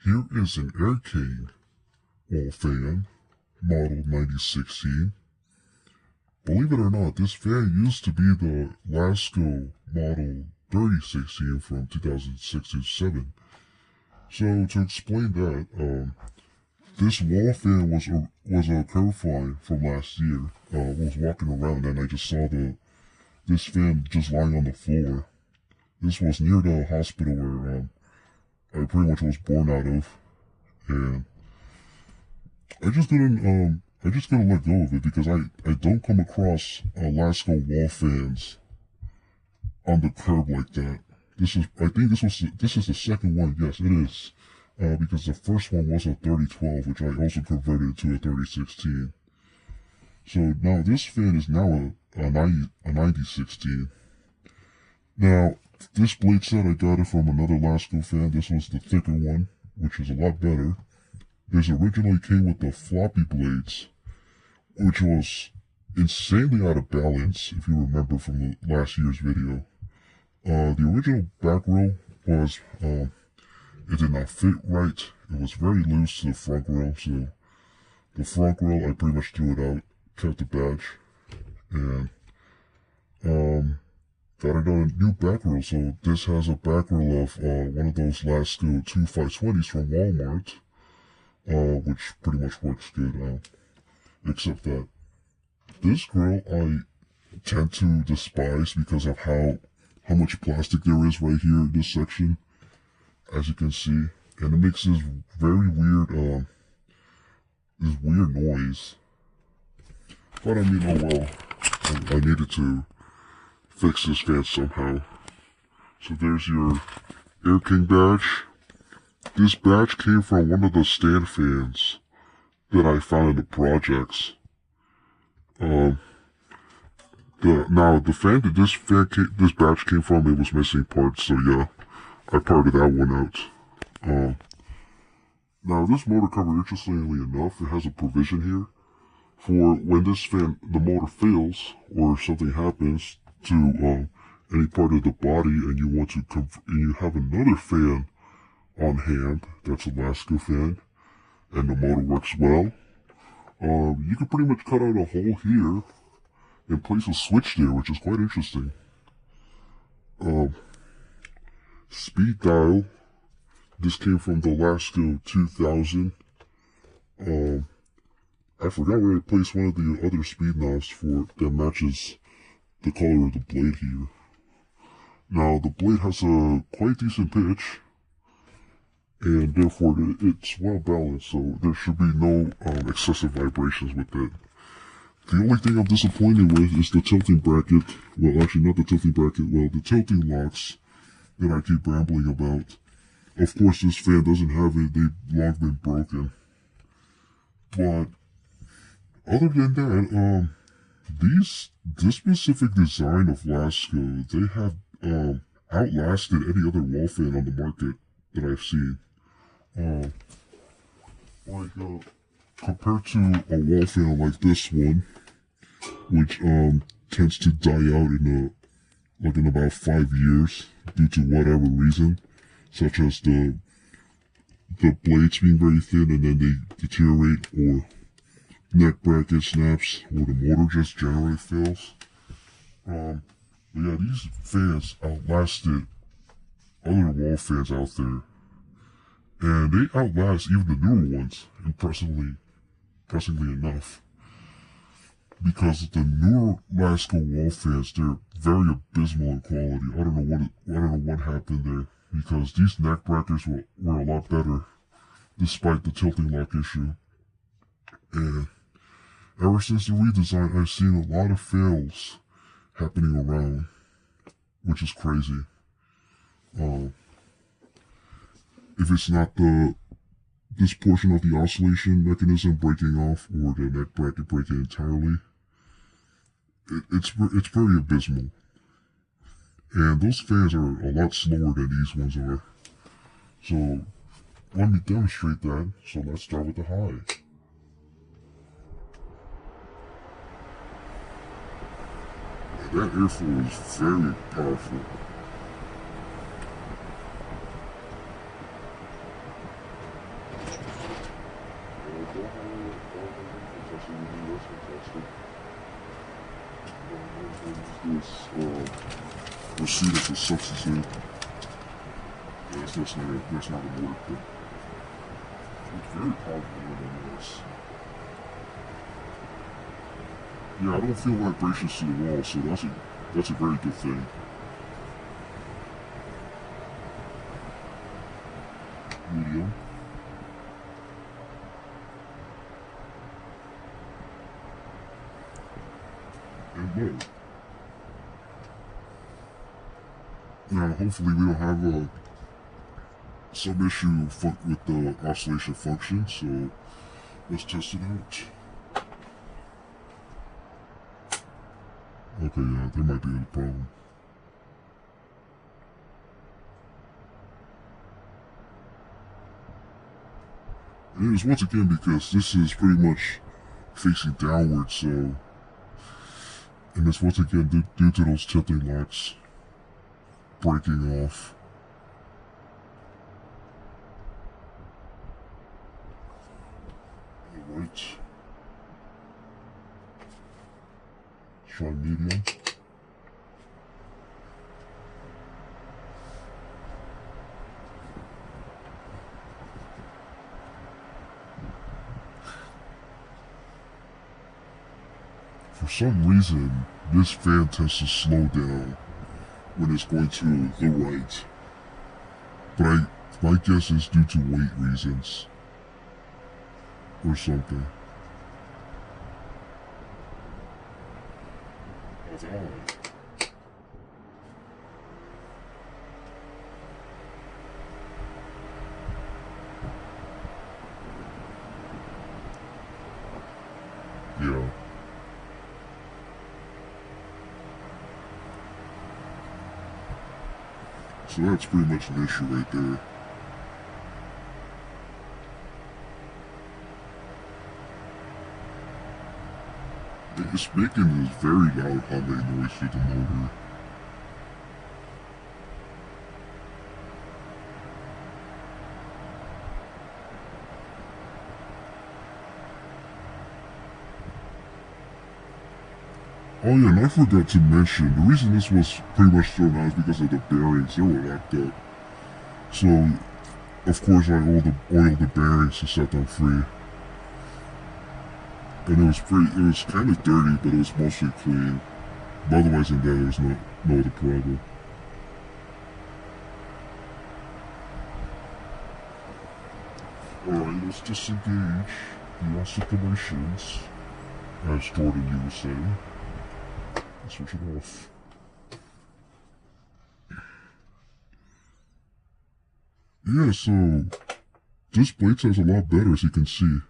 Here is an Air King wall fan, model 9016. Believe it or not, this fan used to be the Lasko model 3016 from 2006-07. So to explain that, this wall fan was a curve line from last year. I was walking around and I just saw this fan just lying on the floor. This was near the hospital where I pretty much was born out of, and I just couldn't let go of it because I don't come across Lasko wall fans on the curb like that. I think this is the second one. Yes, it is. Because the first one was a 3012, which I also converted to a 3016. So now this fan is now a 9016. Now, this blade set, I got it from another Lasko fan. This was the thicker one, which is a lot better. This originally came with the floppy blades, which was insanely out of balance, if you remember from the last year's video. The original back row was, it did not fit right. It was very loose to the front row, so the front row, I pretty much threw it out, kept the badge, and, got it on a new back row. So this has a back row of, one of those Lasko 2520s from Walmart, which pretty much works good, except that this grill I tend to despise because of how much plastic there is right here in this section, as you can see, and it makes this very weird, this weird noise. But I mean, oh well, I needed to fix this fan somehow. So there's your Air King badge. This badge came from one of the stand fans that I found in the projects. The fan that this badge came from, it was missing parts, so yeah, I parted that one out. Now this motor cover, interestingly enough, it has a provision here for when the motor fails or something happens to any part of the body, and you have another fan on hand that's a Lasko fan, and the motor works well. You can pretty much cut out a hole here and place a switch there, which is quite interesting. Speed dial. This came from the Lasko 2000. I forgot where I placed one of the other speed knobs that matches the color of the blade here. Now, the blade has a quite decent pitch, and therefore it's well balanced, so there should be no excessive vibrations with it. The only thing I'm disappointed with is the tilting bracket. Well, actually not the tilting bracket, the tilting locks that I keep rambling about. Of course, this fan doesn't have it, they've long been broken. But other than that, this specific design of Lasko, they have outlasted any other wall fan on the market that I've seen. Compared to a wall fan like this one, which tends to die out in about 5 years due to whatever reason, such as the blades being very thin and then they deteriorate, or neck bracket snaps, or the motor just generally fails. But yeah, these fans outlasted other wall fans out there, and they outlast even the newer ones, impressively enough. Because the newer Lasko wall fans, they're very abysmal in quality. I don't know what happened there, because these neck brackets were a lot better, despite the tilting lock issue. And ever since the redesign, I've seen a lot of fails happening around, which is crazy. If it's not this portion of the oscillation mechanism breaking off, or the neck bracket breaking entirely, it's very abysmal. And those fans are a lot slower than these ones are. So let me demonstrate that. So let's start with the high. That airflow is very powerful. Receipt as a substitute. Yes, that's not gonna work, but it's very powerful nonetheless. Yeah, I don't feel vibrations to the wall, so that's a very good thing. Medium. And low. Now, hopefully we don't have some issue with the oscillation function, so let's test it out. Okay, yeah, there might be a problem. It is once again because this is pretty much facing downward, so, and it's once again due to those tilting locks breaking off. Alright. Try medium. For some reason, this fan tends to slow down when it's going to the right. But my guess is due to weight reasons. Or something. That's all. Yeah. So that's pretty much an issue right there. It's making this very loud humming noise through the motor. Oh yeah, and I forgot to mention, the reason this was pretty much thrown out is because of the bearings. They were locked up. So, of course, I oiled the bearings to set them free. And it was kind of dirty, but it was mostly clean. But otherwise than that, there was no other problem. Alright, let's disengage the oscillations, as Jordan, you were saying. Switch it off. Yeah, so this blade test is a lot better, as you can see.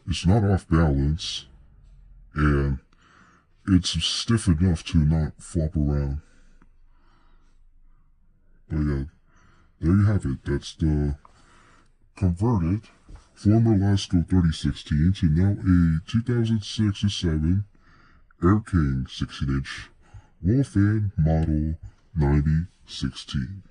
It's not off balance, and it's stiff enough to not flop around. But yeah, there you have it. That's the converted former Lasko 3016 to now a 2006 or 7 Air King 16-inch wall fan model 9016.